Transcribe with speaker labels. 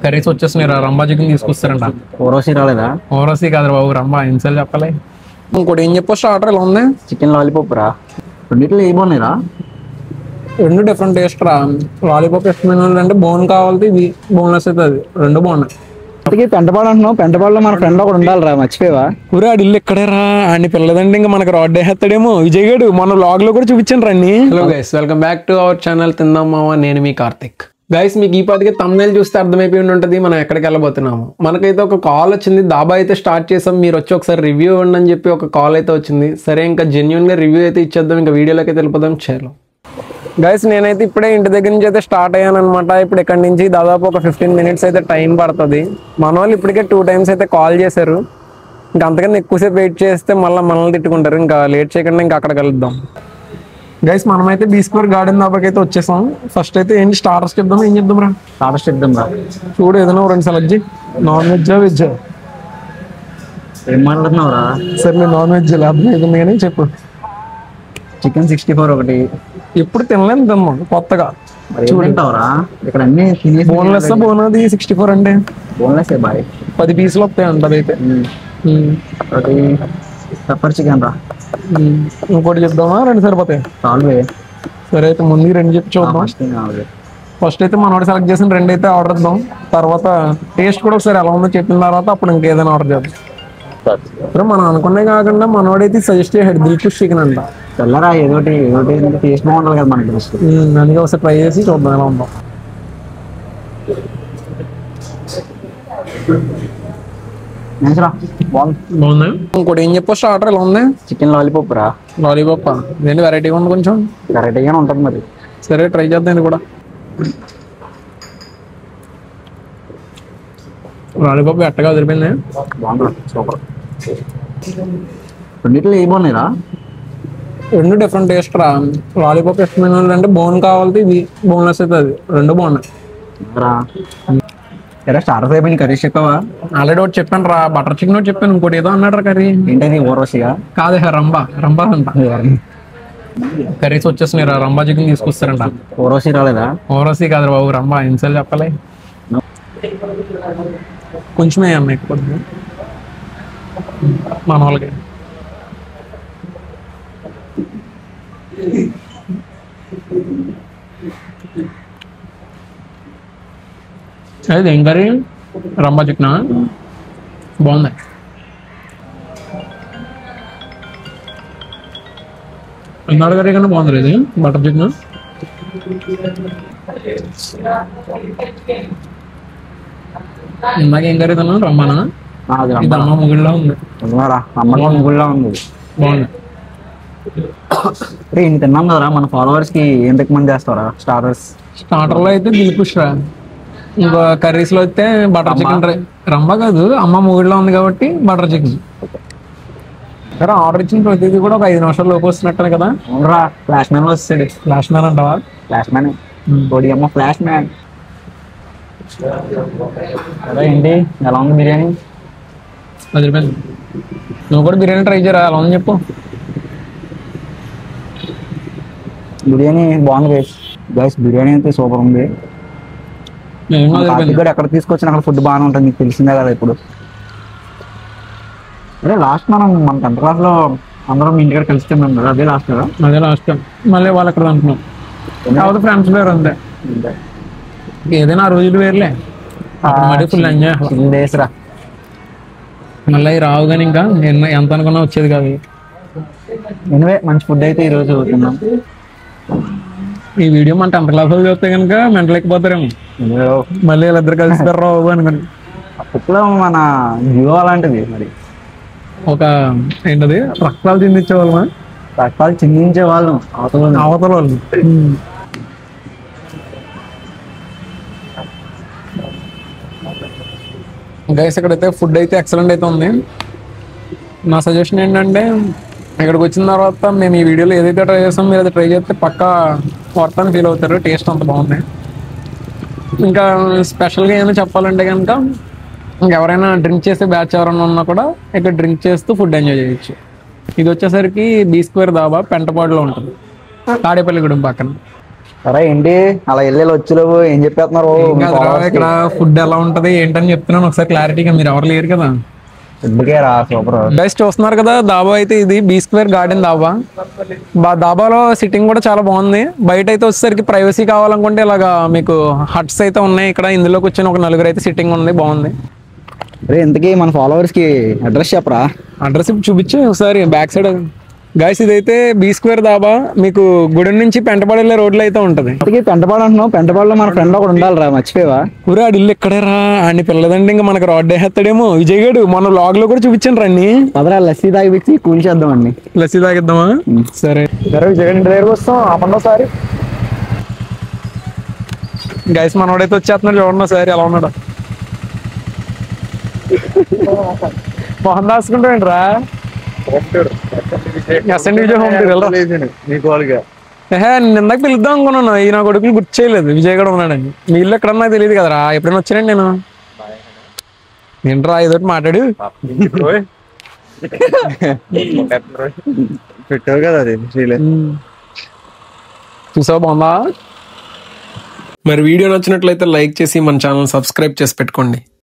Speaker 1: Curries వచ్చేస్తున్నాయి. Rumba chicken తీసుకొస్తారంట.
Speaker 2: ఓరోసి రాలేదా?
Speaker 1: ఓరసీ కాదు బాబు, రంబా ఇన్సల్ చెప్పాలి. ఇంకోటి ఏం చెప్పు, స్టార్టర్ ఇలా ఉంది.
Speaker 2: చికెన్ లాలీపాప్ రా. రెండిట్లో ఏ బాగున్నాయిరా?
Speaker 1: రెండు డిఫరెంట్ టేస్ట్ రా. లాలీపాప్ ఇష్టమైన వాళ్ళు అంటే బోన్ కావాలి, ఇది బోన్లెస్ అయితే అది రెండు బాగున్నాయి.
Speaker 2: పెంటపాడు అంటున్నావు, పెంటపాడులో మన ఫ్రెండ్ ఒకటి ఉండాలిరా, మర్చిపోయావా?
Speaker 1: ఊరే ఆడి ఇల్లు ఎక్కడే రా, ఆడిని పిల్లదంటే ఇంకా మనకు రాడ్ వేస్తాడేమో. విజయ్ గడు మన వ్లాగ్ లో కూడా చూపించాను రండి. Hello guys, welcome back to our channel తిందాం మావా, నేను మీ కార్తిక్. గైస్, మీకు ఈ పాటికి thumbnail చూస్తే అర్థమైపోయి ఉంటుంది మనం ఎక్కడికి వెళ్ళబోతున్నాము. మనకైతే ఒక కాల్ వచ్చింది, దాబా అయితే స్టార్ట్ చేసాం, మీరు వచ్చి ఒకసారి రివ్యూ ఇవ్వండి అని చెప్పి ఒక కాల్ అయితే వచ్చింది. సరే, ఇంకా జెన్యున్ గా రివ్యూ అయితే ఇచ్చేద్దాం, ఇంకా వీడియోలోకి అయితే వెళ్ళిపోదాం. చేయాలి గైస్, నేనైతే ఇప్పుడే ఇంటి దగ్గర నుంచి అయితే స్టార్ట్ అయ్యాను అనమాట. ఇప్పుడు ఇక్కడ నుంచి దాదాపు ఒక 15 minutes అయితే టైం పడుతుంది. మన వాళ్ళు ఇప్పటికే 2 times అయితే కాల్ చేశారు. ఇంకా అంతకన్నా ఎక్కువసేపు వెయిట్ చేస్తే మళ్ళీ మనల్ని తిట్టుకుంటారు. ఇంకా లేట్ చేయకుండా ఇంకా అక్కడ కలుద్దాం. గైస్, మనమైతే బీ స్క్వేర్ గార్డెన్ దాబాకి అయితే వచ్చేసాం. ఫస్ట్ అయితే ఏంటి స్టార్టర్స్ చెప్దాం, ఏం చెప్దాం రా?
Speaker 2: స్టార్టర్స్ చెప్దాం రా.
Speaker 1: చూడు, ఏదైనా రెండు సెలెక్ట్ చేయి. నాన్ వెజ్జా వెజ్జా?
Speaker 2: ఏం మాట్లాడుతున్నావు రా?
Speaker 1: సరే, నేను నాన్ వెజ్ లేకపోతే ఏదైనా కానీ చెప్పు.
Speaker 2: చికెన్ 64 ఒకటి.
Speaker 1: ఎప్పుడు తినలేదు, తిన్నాం కొత్తగా.
Speaker 2: చూడంటావురా ఇక్కడ అన్ని
Speaker 1: బోన్లెస్ బోనది 64 అంటే
Speaker 2: బోన్లెస్ బాయ్.
Speaker 1: 10 పీసులు వస్తాయి అంట అదైతే.
Speaker 2: ఒకటి పెప్పర్ చికెన్ రా.
Speaker 1: ఇంకోటి చెప్దామా, రెండు సరిపోతాయి?
Speaker 2: చాలు.
Speaker 1: సరే అయితే ముందు రెండు చెప్పి చూద్దాం. ఫస్ట్ అయితే మనోడు సెలెక్ట్ చేసిన రెండు అయితే ఆర్డర్ ఇద్దాం. తర్వాత టేస్ట్ కూడా ఒకసారి ఎలా ఉందో చెప్పిన తర్వాత అప్పుడు ఇంకేదైనా ఆర్డర్ చేద్దాం. సరే, మనం అనుకునే కాకుండా మనోడైతే సజెస్ట్ చేసాడు దిల్కుష్ చికెన్ అంట.
Speaker 2: తెల్లరా, ఏదోటి టేస్ట్ బాగుంటుంది కదా మనకి.
Speaker 1: అందుకే ఒకసారి ట్రై చేసి చూద్దాం ఎలా ఉందాం. బాగుంది. ఇంకోటి ఏం చెప్పు, స్టార్టర్ ఎలా ఉంది?
Speaker 2: చికెన్ లాలీపాప్ రా.
Speaker 1: లాలీపాప్ ఏంటి, వెరైటీగా ఉంది కొంచెం.
Speaker 2: వెరైటీగానే ఉంటుంది మరి.
Speaker 1: సరే, ట్రై చేద్దాం ఇది కూడా. లాలీపాప్ ఎట్టగా వదిలిపోయింది.
Speaker 2: బాగుంది, సూపర్. రెండిట్లో ఏ బాగున్నాయిరా?
Speaker 1: రెండు డిఫరెంట్ టేస్ట్ రా. లాలీపాప్ ఇష్టమైన వాళ్ళు అంటే బోన్ కావాలి, ఇది బోన్లెస్ అయితే అది రెండు బాగున్నాయి.
Speaker 2: స్టార్టర్స్ అయిపోయింది, కర్రీస్ చెప్పావా?
Speaker 1: ఆల్రెడీ ఒకటి చెప్పాను రా, బటర్ చికెన్ ఒకటి చెప్పాను. ఇంకోటి ఏదో అన్నాడు రా కర్రీ.
Speaker 2: ఏంటది? ఓరోసిగా
Speaker 1: కాదే, రంబా అంట. కర్రీస్ వచ్చేస్తున్నాయి రా, రంబా చికెన్ తీసుకొస్తారంట.
Speaker 2: ఓరోసి రాలేదా?
Speaker 1: ఓరసీ కాదు బాబు, రంబా ఇన్సల్ చెప్పాలి. కొంచెమే అన్న, ఎక్కువ మన వాళ్ళకి. అది ఏం కర్రీ? రంబా చికెనా? బాగుంది. ఎన్నాడు కర్రీ కన్నా బాగుంది ఇది బటర్ చికెన్. ఇందాక ఏం కర్రీ తిన్నా? రంబానా? ఇది అమ్మ ముగిళ్ళ ఉంది.
Speaker 2: అమ్మ ముగ్గుళ్ళ ఉంది.
Speaker 1: బాగుంది.
Speaker 2: ఇన్ని తిన్నాం కదరా, మన ఫాలోవర్స్ కి ఏం రికమెండ్ చేస్తారా?
Speaker 1: స్టార్టర్ లో అయితే దిల్కుష్ రా. ఇంకా కర్రీస్ లో అయితే బటర్ చికెన్. రంబా కాదు, అమ్మ ముగిళ్ళలో ఉంది కాబట్టి బటర్ చికెన్. సరే, ఆర్డర్ ఇచ్చిన ప్రతిదీ కూడా ఒక 5 నిమిషాలు లోపు వస్తున్నట్టు కదా.
Speaker 2: ఫ్లాష్ మ్యాన్ వస్తాడు.
Speaker 1: ఫ్లాష్ మ్యాన్ అంటావా?
Speaker 2: ఫ్లాష్ మ్యాన్, అమ్మ ఫ్లాష్ మ్యాన్. అదే ఏంటి, ఎలా ఉంది బిర్యానీ?
Speaker 1: వదిలిపోయింది. నువ్వు కూడా బిర్యానీ ట్రై చేయరా, ఎలా ఉంది చెప్పు.
Speaker 2: బిర్యానీ బాగుంది గైస్, బిర్యానీ అయితే సూపర్ ఉంది. ఎక్కడ తీసుకొచ్చినా అక్కడ ఫుడ్ బాగానే ఉంటుంది, నీకు తెలిసిందే కదా. ఇప్పుడు అదే లాస్ట్ మన 10th class లో అందరం ఇంటికాడ కలిసి మేము కదా, అదే లాస్ట్ కదా.
Speaker 1: అదే లాస్ట్. మళ్ళీ వాళ్ళు అక్కడ అంటున్నాం కాదు, ఫ్రెండ్స్ వేరు అంతే. ఏదైనా ఆ రోజులు వేరులే, మళ్ళీ ఫుల్ ఎంజాయ్
Speaker 2: డేస్ రా.
Speaker 1: మళ్ళీ రావు కానీ ఇంకా ఎంత అనుకున్నా వచ్చేది కాదు.
Speaker 2: ఎనివే, మంచి ఫుడ్ అయితే ఈరోజు తిన్నాం.
Speaker 1: ఈ వీడియో మన 10th class వాళ్ళు చూస్తే కనుక మెంటల్ ఎక్కిపోతారేమో. మళ్ళీ వీళ్ళిద్దరు కలిసిపోయారు రావు అనుకోని.
Speaker 2: అప్పట్లో మన జియో అలాంటిది మరి.
Speaker 1: ఒక ఏంటది, రక్తాలు చిందించే వాళ్ళమా?
Speaker 2: రక్తాలు చిందించే వాళ్ళం
Speaker 1: అవతల వాళ్ళు. గైస్, ఇక్కడైతే ఫుడ్ అయితే ఎక్సలెంట్ అయితే ఉంది. నా సజెషన్ ఏంటంటే, ఇక్కడికి వచ్చిన తర్వాత మేము ఈ వీడియోలో ఏదైతే ట్రై చేస్తామో మీరు అది ట్రై చేస్తే పక్కా వర్త్ అని ఫీల్ అవుతారు. టేస్ట్ అంత బాగుంది. ఇంకా స్పెషల్గా ఏమైనా చెప్పాలంటే కనుక, ఇంకెవరైనా డ్రింక్ చేసే బ్యాచ్ ఎవరైనా ఉన్నా కూడా ఇక్కడ డ్రింక్ చేస్తూ ఫుడ్ ఎంజాయ్ చేయొచ్చు. ఇది వచ్చేసరికి బీ స్క్వేర్ దాబా పెంటపాడులో ఉంటుంది, తాడేపల్లిగూడెం పక్కన.
Speaker 2: సరే ఏంటి అలా వెళ్ళి వచ్చేలోపు ఏం చెప్పేస్తున్నారు
Speaker 1: ఇక్కడ ఫుడ్ ఎలా ఉంటది ఏంటని చెప్తున్నాను, ఒకసారి క్లారిటీగా. మీరు ఎవరు లేరు కదా.
Speaker 2: సూపర్
Speaker 1: బెస్ట్ చూస్తున్నారు కదా దాబా అయితే. ఇది బీ స్క్వేర్ గార్డెన్ దాబా. దాబాలో సిట్టింగ్ కూడా చాలా బాగుంది. బయట అయితే వచ్చేసరికి ప్రైవసీ కావాలనుకుంటే ఇలాగా మీకు హట్స్ అయితే ఉన్నాయి. ఇక్కడ ఇందులో కూర్చొని ఒక నలుగురు అయితే సిట్టింగ్ ఉంది, బాగుంది.
Speaker 2: ఇంతకీ మన ఫాలోవర్స్ కి అడ్రస్ చెప్పరా?
Speaker 1: అడ్రస్ చూపించి ఒకసారి బ్యాక్ సైడ్. గైస్ ఇదైతే బీ స్క్వేర్ దాబా, మీకు గుడి నుంచి పెంటపాడు వెళ్ళే రోడ్లో అయితే ఉంటది.
Speaker 2: పెంటపాడు అంటున్నావు, పెంటపాడులో మన ఫ్రెండ్ ఒకటి ఉండాలిరా, మర్చిపోయావా?
Speaker 1: ఊరే ఆడి ఇల్లు ఇక్కడే రా. ఆడిని పిల్లదండి ఇంకా మనకు రాడ్ వేస్తాడేమో. విజయ్ గడు మన వ్లాగ్ లో కూడా చూపించాను రండి.
Speaker 2: పదరా లస్సీ తాగిపించి కూల్ చేద్దామండి.
Speaker 1: లస్సీ తాగిద్దామా? సరే విజయ్ గడి దగ్గరకు వస్తాం. ఆపండి ఒకసారి. గైస్ మనోడైతే వచ్చేస్తున్నాడు, చూడండి ఒకసారి ఎలా ఉన్నాడు. మొహన్ దాసుకుంటాడు రా. ఇందాక పిలుద్దాం అనుకున్నాను, ఈ నా కొడుకులు గుర్తు చేయలేదు విజయ్ కూడా ఉన్నాడని. మీ ఇల్లు ఎక్కడ నాకు తెలియదు కదరా. ఎప్పుడైనా వచ్చానండి నేను. ఏంట్రా ఏదోటి మాట్లాడు.
Speaker 2: పెట్టావు కదా అది
Speaker 1: చూసావు, బాగుందా? మరి వీడియో నచ్చినట్లయితే లైక్ చేసి మన ఛానల్ సబ్స్క్రైబ్ చేసి పెట్టుకోండి.